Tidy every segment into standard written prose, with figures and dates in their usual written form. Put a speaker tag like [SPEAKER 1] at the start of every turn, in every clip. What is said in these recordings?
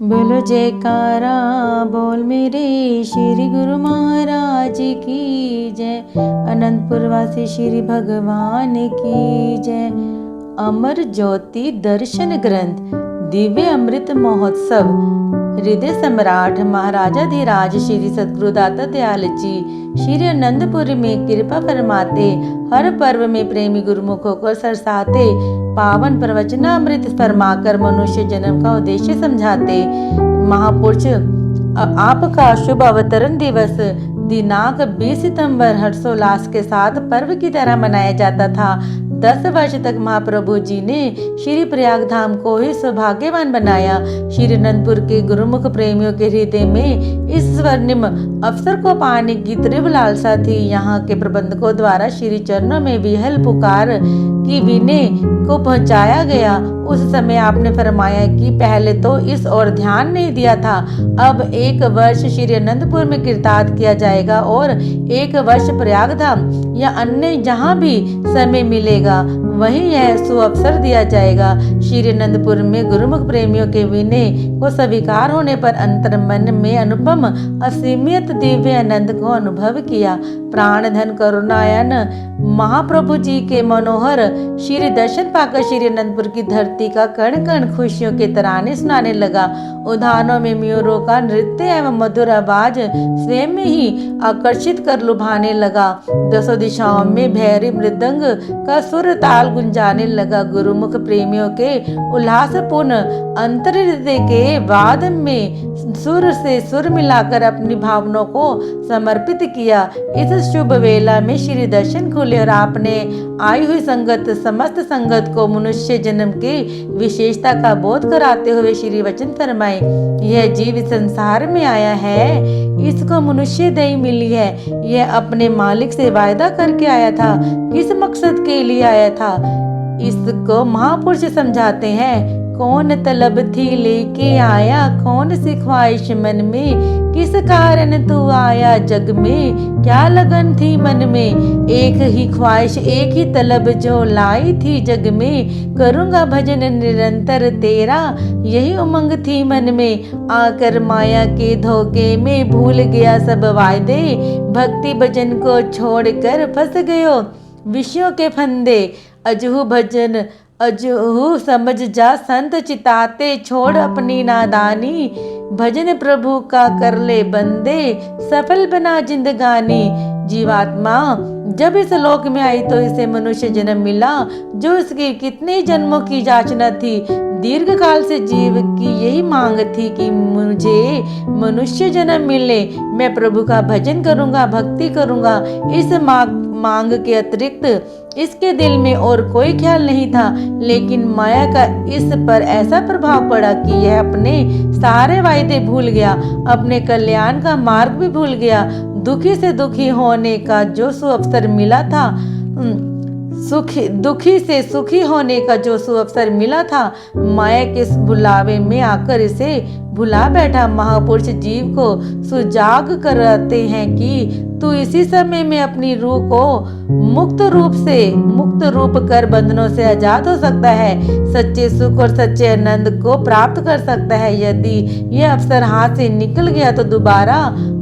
[SPEAKER 1] बोलो जयकारा बोल मेरे श्री गुरु महाराज की जय। अनंतपुर वासी श्री भगवान की जय। अमर ज्योति दर्शन ग्रंथ दिव्य अमृत महोत्सव। हृदय सम्राट महाराजा धीराज श्री सद्गुरुदाता दयाल जी श्री अनंतपुर में कृपा फरमाते, हर पर्व में प्रेमी गुरुमुखों को सरसाते, पावन प्रवचनामृत फरमाकर मनुष्य जन्म का उद्देश्य समझाते। महापुरुष आपका शुभ अवतरण दिवस दिनांक 20 सितंबर हर्षोल्लास के साथ पर्व की तरह मनाया जाता था। 10 वर्ष तक महाप्रभु जी ने श्री प्रयाग धाम को ही सौभाग्यवान बनाया। श्री अनंतपुर के गुरुमुख प्रेमियों के हृदय में इस स्वर्णिम अवसर को पाने की तीव्र लालसा थी। यहाँ के प्रबंधकों द्वारा श्री चरणों में विहल पुकार की विनय को पहुंचाया गया। उस समय आपने फरमाया कि पहले तो इस ओर ध्यान नहीं दिया था, अब 1 वर्ष श्री अनंतपुर में कीर्तार्थ किया जाएगा और 1 वर्ष प्रयागधाम या अन्य जहाँ भी समय मिलेगा वहीं यह सुअवसर दिया जाएगा। श्री अनंतपुर में गुरुमुख प्रेमियों के विनय को स्वीकार होने पर अंतर मन में अनुपम असीमित दिव्य आनंद को अनुभव किया। प्राण धन करुणायन महाप्रभु जी के मनोहर श्री दर्शन पाकर श्री अनंतपुर की धरती का कण कण खुशियों के तराने सुनाने लगा। उद्यानों में मयूरों का नृत्य एवं मधुर आवाज स्वयं में ही आकर्षित कर लुभाने लगा। 10 दिशाओं में भैरी मृदंग का सुर ताल गुंजाने लगा। गुरुमुख प्रेमियों के उल्लासपूर्ण अंतर हृदय के वाद में सुर से सुर मिलाकर अपनी भावनाओं को समर्पित किया। इस शुभ वेला में श्री दर्शन खुले और आपने आई हुई संगत समस्त संगत को मनुष्य जन्म के विशेषता का बोध कराते हुए श्री वचन फरमाए। यह जीव संसार में आया है, इसको मनुष्य दया मिली है। यह अपने मालिक से वायदा करके आया था, किस मकसद के लिए आया था इसको महापुरुष समझाते हैं। कौन तलब थी लेके आया, कौन सी ख्वाहिश मन में, किस कारण तू आया जग में, क्या लगन थी मन में। एक ही ख्वाहिश एक ही तलब जो लाई थी जग में, करूँगा भजन निरंतर तेरा, यही उमंग थी मन में। आकर माया के धोखे में भूल गया सब वायदे, भक्ति भजन को छोड़कर फंस गयो विषयों के फंदे। अजहू भजन अजहू समझ जा संत चिताते, छोड़ अपनी नादानी, भजन प्रभु का कर ले बंदे, सफल बना जिंदगानी। जीवात्मा जब इस लोक में आई तो इसे मनुष्य जन्म मिला, जो इसकी कितने जन्मों की याचना थी। दीर्घ काल से जीव की यही मांग थी कि मुझे मनुष्य जन्म मिले, मैं प्रभु का भजन करूंगा, भक्ति करूंगा। इस मांग के अतिरिक्त इसके दिल में और कोई ख्याल नहीं था। लेकिन माया का इस पर ऐसा प्रभाव पड़ा कि यह अपने सारे वायदे भूल गया, अपने कल्याण का मार्ग भी भूल गया। दुखी से दुखी होने का जो सुअवसर मिला था, दुखी से सुखी होने का जो सुअवसर मिला था, माया के बुलावे में आकर इसे भुला बैठा। महापुरुष जीव को सुजाग कराते हैं कि तू इसी समय में अपनी रूह को मुक्त रूप कर बंधनों से आजाद हो सकता है, सच्चे सुख और सच्चे आनंद को प्राप्त कर सकता है। यदि यह अवसर हाथ से निकल गया तो दोबारा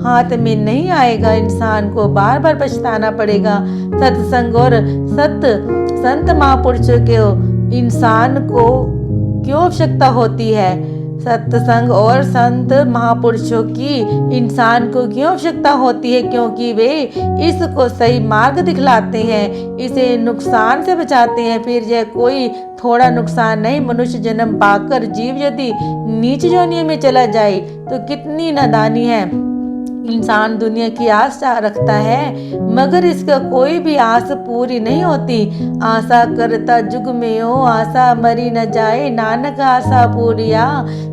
[SPEAKER 1] हाथ में नहीं आएगा। इंसान को बार बार पछताना पड़ेगा। सत्संग और संत महापुरुषों के इंसान को क्यों आवश्यकता होती है? सत्संग और संत महापुरुषों की इंसान को क्यों आवश्यकता होती है? क्योंकि वे इसको सही मार्ग दिखलाते हैं, इसे नुकसान से बचाते हैं। फिर यह कोई थोड़ा नुकसान नहीं। मनुष्य जन्म पाकर जीव यदि नीच योनि में चला जाए तो कितनी नादानी है। इंसान दुनिया की आस रखता है, मगर इसका कोई भी आस पूरी नहीं होती। आशा करता जुग में हो, आशा मरी न जाए, नानक आशा पूरिया,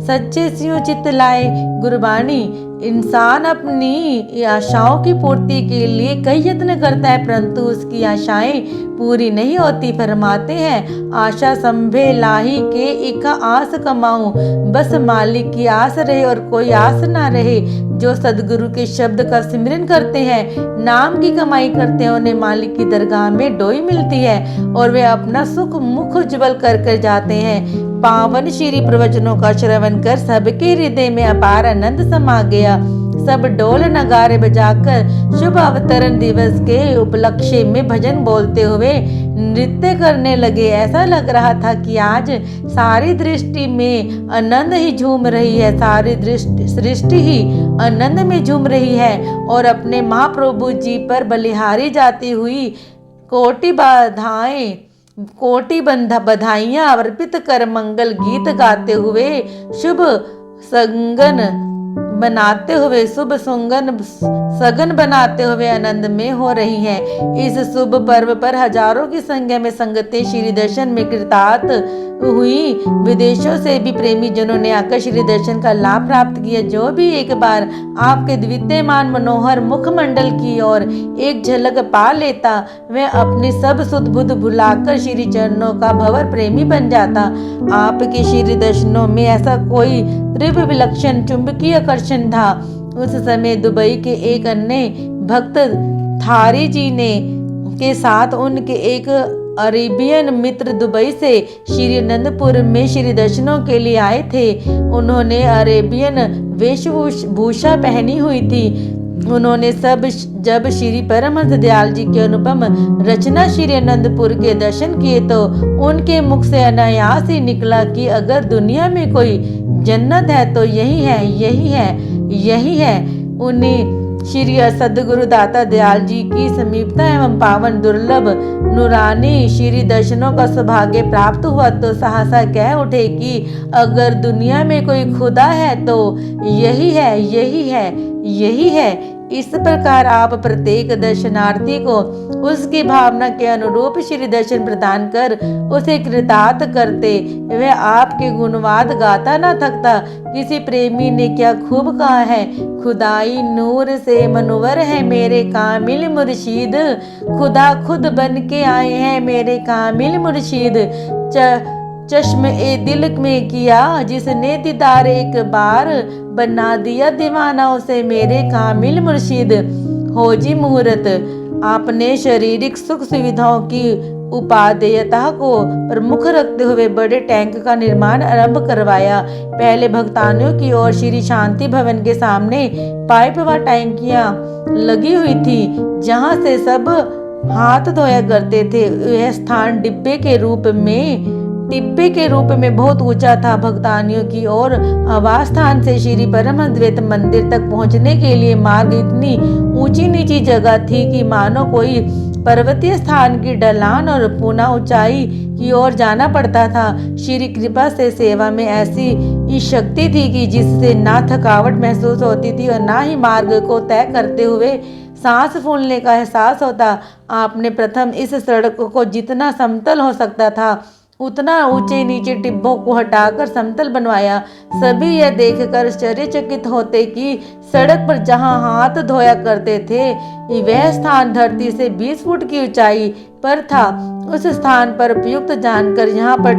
[SPEAKER 1] सच्चे सियों चित लाए गुरबाणी। इंसान अपनी आशाओं की पूर्ति के लिए कई यत्न करता है, परंतु उसकी आशाएं पूरी नहीं होती। फरमाते हैं, आशा संभे लाही के इका आस कमाऊं, बस मालिक की आस रहे और कोई आस ना रहे। जो सदगुरु के शब्द का सिमरन करते हैं, नाम की कमाई करते हैं, उन्हें मालिक की दरगाह में डोई मिलती है और वे अपना सुख मुख उज्जवल कर कर जाते हैं। पावन श्री प्रवचनों का श्रवण कर सबके हृदय में अपार आनंद समा गया। सब ढोल नगारे बजाकर शुभ अवतरण दिवस के उपलक्ष्य में भजन बोलते हुए नृत्य करने लगे। ऐसा लग रहा था कि आज सारी दृष्टि में आनंद ही झूम रही है, सारी सृष्टि ही आनंद में झूम रही है और अपने महाप्रभु जी पर बलिहारी जाती हुई कोटि बधाइयां अर्पित कर मंगल गीत गाते हुए शुभ सगन बनाते हुए आनंद में हो रही हैं। इस शुभ पर्व पर हजारों की संख्या में संगतें श्री दर्शन में कृतार्थ हुई। विदेशों से भी प्रेमी जनों ने आकर श्री दर्शन का लाभ प्राप्त किया। जो भी एक बार आपके द्वितीयमान मनोहर मुखमंडल की ओर एक झलक पा लेता, वह अपनी सब सुध बुध भुलाकर श्री चरणों का भंवर प्रेमी बन जाता। आपके श्री दर्शनों में ऐसा कोई तीव्र विलक्षण चुंबकीय आकर्षण था। उस समय दुबई के एक अन्य भक्त थारी जी के साथ उनके एक अरेबियन मित्र दुबई से श्री आनंदपुर में श्री दर्शनों के लिए आए थे। उन्होंने अरेबियन वेशभूषा पहनी हुई थी। उन्होंने जब श्री परमहंस दयाल जी की अनुपम रचना श्री आनंदपुर के दर्शन किए तो उनके मुख से अनायास ही निकला कि अगर दुनिया में कोई जन्नत है तो यही है। उन्हें श्री सद्गुरु दाता दयाल जी की समीपता एवं पावन दुर्लभ नूरानी श्री दर्शनों का सौभाग्य प्राप्त हुआ तो सहसा कह उठे कि अगर दुनिया में कोई खुदा है तो यही है। इस प्रकार आप प्रत्येक दर्शनार्थी को उसकी भावना के अनुरूप श्री दर्शन प्रदान कर उसे कृतार्थ करते। वह आपके गुणवाद गाता न थकता। किसी प्रेमी ने क्या खूब कहा है, खुदाई नूर से मनवर है मेरे कामिल मुर्शीद, खुदा खुद बन के आए हैं मेरे कामिल मुर्शीद। चश्म ए दिल में किया जिसने दीदार एक बार, बना दिया दीवाना उसे मेरे कामिल मुर्शीद। हो जी मुहूर्त। आपने शारीरिक सुख सुविधाओं की उपादेयता को प्रमुख रखते हुए बड़े टैंक का निर्माण आरंभ करवाया। पहले भक्तानियों की ओर श्री शांति भवन के सामने पाइप व टैंकियां लगी हुई थी जहां से सब हाथ धोया करते थे। यह स्थान डिब्बे के रूप में बहुत ऊंचा था। भक्तानियों की ओर आवास स्थान से श्री परमहंस मंदिर तक पहुंचने के लिए मार्ग इतनी ऊंची नीची जगह थी कि मानो कोई पर्वतीय स्थान की ढलान और पुनः ऊंचाई की ओर जाना पड़ता था। श्री कृपा से सेवा में ऐसी शक्ति थी कि जिससे ना थकावट महसूस होती थी और ना ही मार्ग को तय करते हुए सांस फूलने का एहसास होता। आपने प्रथम इस सड़क को जितना समतल हो सकता था उतना ऊंचे नीचे टिब्बों को हटाकर समतल बनवाया। सभी यह देखकर आश्चर्यचकित होते कि सड़क पर जहां हाथ धोया करते थे वह स्थान धरती से 20 फुट की ऊंचाई पर था। उस स्थान पर उपयुक्त जानकर यहाँ पर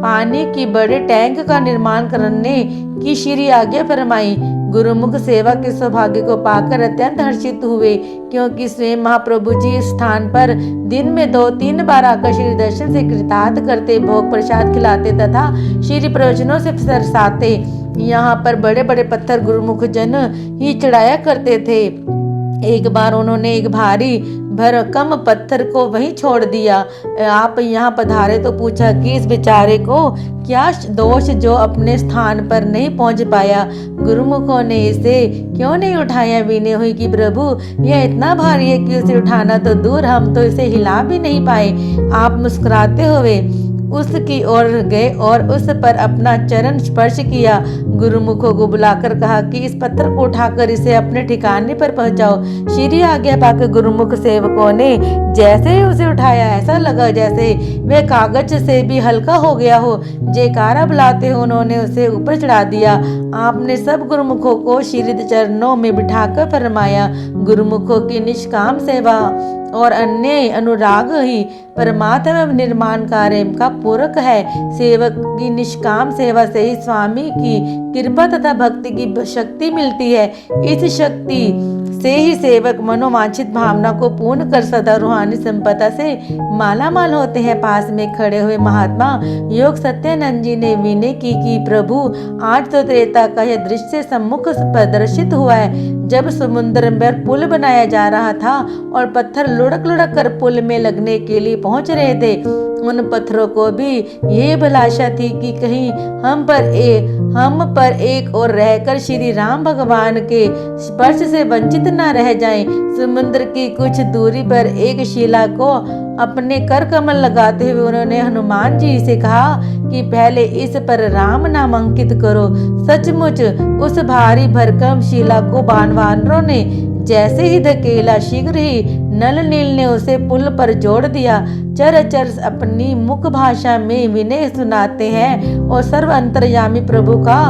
[SPEAKER 1] पानी की बड़े टैंक का निर्माण करने की श्री आज्ञा फरमाई। गुरुमुख सेवा के सौभाग्य को पाकर अत्यंत हर्षित हुए, क्योंकि स्वयं महाप्रभु जी इस स्थान पर दिन में 2-3 बार आकर श्री दर्शन से कृतार्थ करते, भोग प्रसाद खिलाते तथा श्री प्रवचनों से सरसाते। यहाँ पर बड़े बड़े पत्थर गुरुमुख जन ही चढ़ाया करते थे। एक बार उन्होंने एक भारी भरकम पत्थर को वहीं छोड़ दिया। आप यहाँ पधारे तो पूछा कि इस बेचारे को क्या दोष जो अपने स्थान पर नहीं पहुँच पाया। गुरुमुखों ने इसे क्यों नहीं उठाया। विनय हुई कि प्रभु यह इतना भारी है कि उसे उठाना तो दूर, हम तो इसे हिला भी नहीं पाए। आप मुस्कुराते हुए उसकी ओर गए और उस पर अपना चरण स्पर्श किया। गुरुमुखों को बुलाकर कहा कि इस पत्थर को उठाकर इसे अपने ठिकाने पर पहुंचाओ। श्री आज्ञा पाकर गुरुमुख सेवकों ने जैसे ही उसे उठाया ऐसा लगा जैसे वह कागज से भी हल्का हो गया हो। जयकारा बुलाते हुए उन्होंने उसे ऊपर चढ़ा दिया। आपने सब गुरुमुखों को श्री चरणों में बिठाकर फरमाया, गुरुमुखों की निष्काम सेवा और अन्य अनुराग ही परमात्मा निर्माण कार्य का पूरक है। सेवक की निष्काम सेवा से ही स्वामी की कृपा तथा भक्ति की शक्ति मिलती है। इस शक्ति से ही सेवक मनोवांछित भावना को पूर्ण कर सदा रूहानी संपदा से माला माल होते हैं। पास में खड़े हुए महात्मा योग सत्यानंद जी ने विनय की कि प्रभु, आज तो त्रेता का यह दृश्य सम्मुख प्रदर्शित हुआ है। जब समुद्र में पुल बनाया जा रहा था और पत्थर लुढ़क लुढ़क कर पुल में लगने के लिए पहुंच रहे थे, उन पत्थरों को भी ये अभिलाषा थी कि कहीं हम पर एक और रहकर श्री राम भगवान के स्पर्श से वंचित न रह जाएं। समुद्र की कुछ दूरी पर एक शिला को अपने कर कमल लगाते हुए उन्होंने हनुमान जी से कहा कि पहले इस पर राम नाम अंकित करो। सचमुच उस भारी भरकम शिला को वानरों ने जैसे ही धकेला, शीघ्र ही नल नील ने उसे पुल पर जोड़ दिया। चर अपनी मुख भाषा में विनय सुनाते हैं और सर्व अंतर्यामी प्रभु का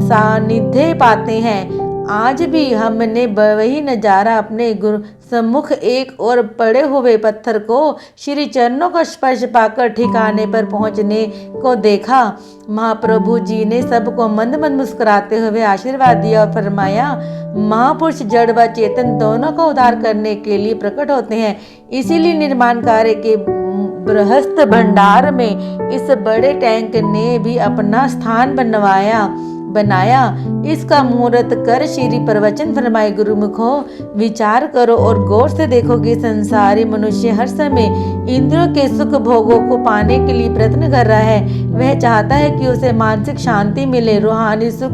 [SPEAKER 1] सानिध्य पाते हैं। आज भी हमने वही नजारा अपने गुरु सम्मुख एक और पड़े हुए पत्थर को श्री चरणों का स्पर्श पाकर ठिकाने पर पहुंचने को देखा। महाप्रभु जी ने सबको मंद मंद मुस्कुराते हुए आशीर्वाद दिया और फरमाया, महापुरुष जड़ व चेतन दोनों का उद्धार करने के लिए प्रकट होते हैं। इसीलिए निर्माण कार्य के बृहस्थ भंडार में इस बड़े टैंक ने भी अपना स्थान बनाया। इसका मुहूर्त कर श्री प्रवचन फरमाए, गुरुमुखो विचार करो और गौर से देखोगे। संसारी मनुष्य हर समय इंद्रियों के सुख भोगों को पाने के लिए प्रयत्न कर रहा है। वह चाहता है कि उसे मानसिक शांति मिले, रूहानी सुख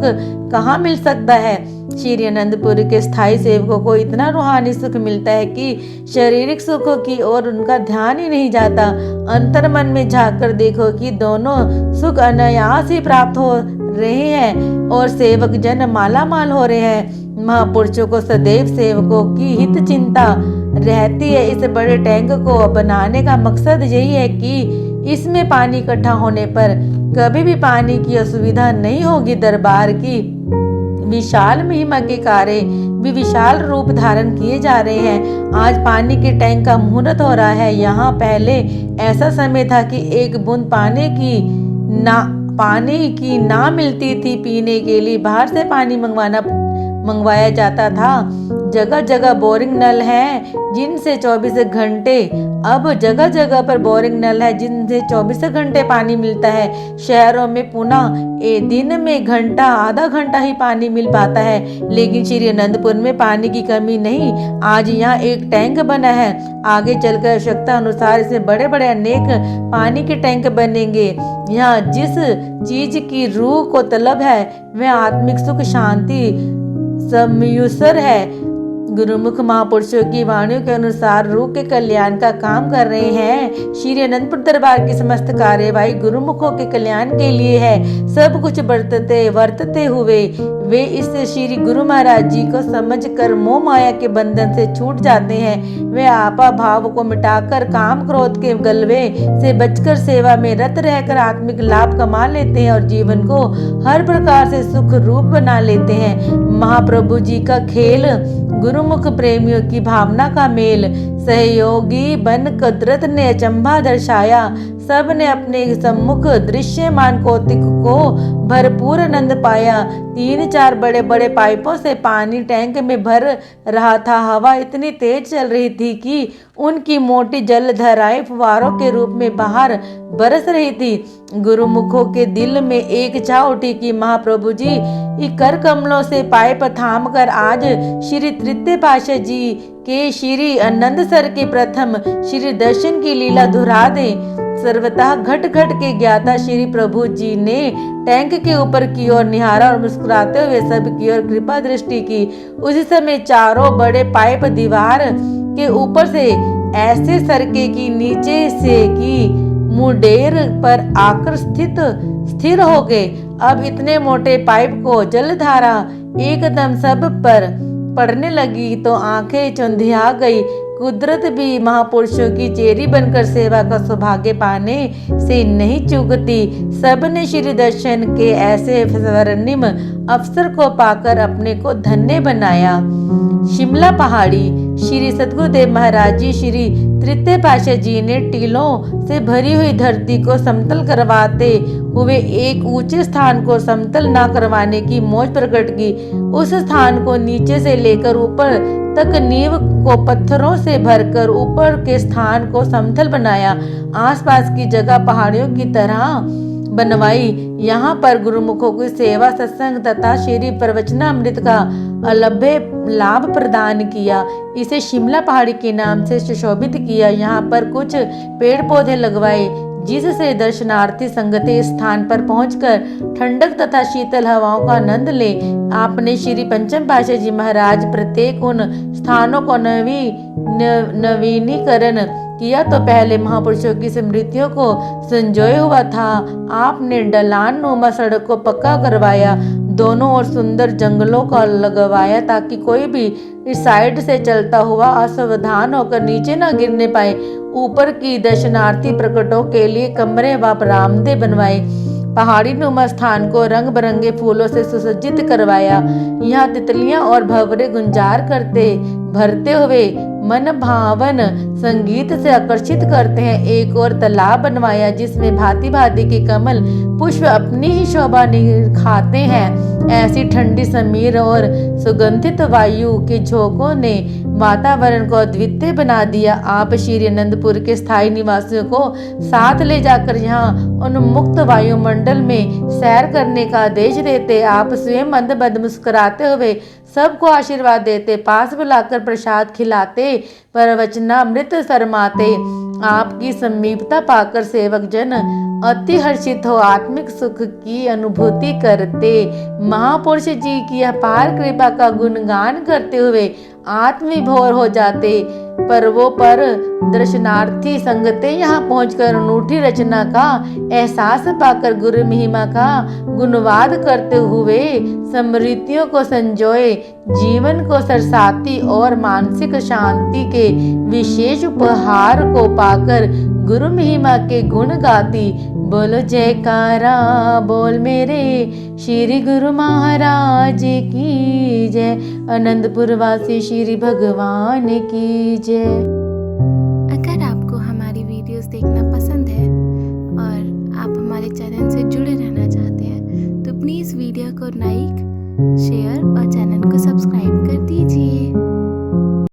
[SPEAKER 1] कहाँ मिल सकता है। श्री आनंदपुर के स्थायी सेवकों को इतना रूहानी सुख मिलता है कि शारीरिक सुखों की ओर उनका ध्यान ही नहीं जाता। अंतर मन में झांक कर देखो कि दोनों सुख अनायास ही प्राप्त हो रहे हैं और सेवक जन माला माल हो रहे हैं। महापुरुषों को सदैव सेवकों की हित चिंता रहती है। इस बड़े टैंक को बनाने का मकसद यही है कि इसमें पानी इकट्ठा होने पर कभी भी पानी की असुविधा नहीं होगी। दरबार की विशाल महिमा के कार्य भी विशाल रूप धारण किए जा रहे हैं। आज पानी के टैंक का मुहूर्त हो रहा है। यहाँ पहले ऐसा समय था कि एक बूंद पानी की ना मिलती थी। पीने के लिए बाहर से पानी मंगवाया जाता था। जगह जगह बोरिंग नल हैं जिनसे 24 घंटे अब जगह जगह पर बोरिंग नल है जिनसे 24 घंटे पानी मिलता है। शहरों में पुनः दिन में घंटा आधा घंटा ही पानी मिल पाता है। लेकिन श्री आनंदपुर में पानी की कमी नहीं। आज यहाँ एक टैंक बना है। आगे चलकर आवश्यकता अनुसार इसमें बड़े बड़े अनेक पानी के टैंक बनेंगे। यहाँ जिस चीज की रूह को तलब है वह आत्मिक सुख शांति समयुसर है। गुरुमुख महापुरुषों की वाणियों के अनुसार रूह के कल्याण का काम कर रहे हैं। श्री अनंतपुर दरबार की समस्त कार्यवाही गुरुमुखों के कल्याण के लिए है। सब कुछ वर्तते हुए वे इस श्री गुरु महाराज जी को समझकर मोह माया के बंधन से छूट जाते हैं। वे आपा भाव को मिटाकर काम क्रोध के गलबे से बचकर सेवा में रत रहकर आत्मिक लाभ कमा लेते हैं और जीवन को हर प्रकार से सुख रूप बना लेते हैं। महाप्रभु जी का खेल गुरुमुख प्रेमियों की भावना का मेल। सहयोगी बन कुदरत ने अचंभा दर्शाया। सब ने अपने सम्मुख दृश्यमान कौतिक को भरपूर आनंद पाया। 3-4 बड़े बड़े पाइपों से पानी टैंक में भर रहा था। हवा इतनी तेज चल रही थी कि उनकी मोटी जलधाराएं फुवारों के रूप में बाहर बरस रही थी। गुरुमुखों के दिल में एक चाह उठी कि महाप्रभु जी कर कमलों से पाइप थाम कर आज श्री तृतीय पातशाह जी के श्री आनंद सर के प्रथम श्री दर्शन की लीला दोहरा दे। सर्वतः घट घट के ज्ञाता श्री प्रभु जी ने टैंक के ऊपर की ओर निहारा और मुस्कुराते हुए सब की ओर कृपा दृष्टि की। उसी समय चारों बड़े पाइप दीवार के ऊपर से ऐसे सरके की नीचे से की मुंडेर पर आकर स्थिर हो गए। अब इतने मोटे पाइप को जलधारा एकदम सब पर पड़ने लगी तो आंखें चौंधिया गई। कुदरत भी महापुरुषों की चेरी बनकर सेवा का सौभाग्य पाने से नहीं चूकती। सबने श्री दर्शन के ऐसे स्वर्णिम अवसर को पाकर अपने को धन्य बनाया। शिमला पहाड़ी श्री सद्गुरुदेव महाराज जी श्री तृतीय पातशाह जी ने टीलों से भरी हुई धरती को समतल करवाते हुए एक ऊंचे स्थान को समतल न करवाने की मौज प्रकट की। उस स्थान को नीचे से लेकर ऊपर तक नींव को पत्थरों से भरकर ऊपर के स्थान को समतल बनाया। आसपास की जगह पहाड़ियों की तरह बनवाई। यहाँ पर गुरुमुखों की सेवा, सत्संग तथा श्री प्रवचनामृत का अलभ्य लाभ प्रदान किया। इसे शिमला पहाड़ी के नाम से सुशोभित किया। यहाँ पर कुछ पेड़ पौधे लगवाए जिससे दर्शनार्थी संगति स्थान पर पहुंचकर ठंडक तथा शीतल हवाओं का आनंद ले। आपने श्री पंचम पातशाह जी महाराज प्रत्येक उन स्थानों को नवीनीकरण किया तो पहले महापुरुषों की स्मृतियों को संजोए हुआ था। आपने ढलान नुमा सड़क को पक्का करवाया, दोनों ओर सुंदर जंगलों का लगवाया ताकि कोई भी इस साइड से चलता हुआ असावधान होकर नीचे न गिरने पाए। ऊपर की दर्शनार्थी प्रकटों के लिए कमरे व बरामदे बनवाए। पहाड़ी नुमा स्थान को रंग बिरंगे फूलों से सुसज्जित करवाया। यहाँ तितलियां और भंवरे गुंजार करते भरते हुए मन भावन संगीत से आकर्षित करते हैं। एक और तालाब बनवाया जिसमें भांति भांति के कमल पुष्प अपनी ही शोभा निखारते हैं। ऐसी ठंडी समीर और सुगंधित वायु के झोंकों ने वातावरण को अद्वितीय बना दिया। आप श्री आनंदपुर के स्थायी निवासियों को साथ ले जाकर यहाँ उन्मुक्त वायुमंडल में सैर करने का आदेश देते। आप स्वयं मंदमंद मुस्कुराते हुए सबको आशीर्वाद देते, पास बुलाकर प्रसाद खिलाते, प्रवचनामृत शर्माते। आपकी समीपता पाकर सेवक जन अति हर्षित हो आत्मिक सुख की अनुभूति करते। महापुरुष जी की अपार कृपा का गुणगान करते हुए आत्मविभोर हो जाते। पर्वों पर दर्शनार्थी संगतें यहाँ पहुंचकर अनूठी रचना का एहसास पाकर गुरु महिमा का गुणवाद करते हुए स्मृतियों को संजोए, जीवन को सरसाती और मानसिक शांति के विशेष उपहार को पाकर गुरु महिमा के गुण गाती। बोलो जयकारा बोल मेरे श्री गुरु महाराज की जय। आनंदपुर वासी श्री भगवान की जय।
[SPEAKER 2] अगर आपको हमारी वीडियोस देखना पसंद है और आप हमारे चैनल से जुड़े रहना चाहते हैं तो प्लीज़ वीडियो को लाइक, शेयर और चैनल को सब्सक्राइब कर दीजिए।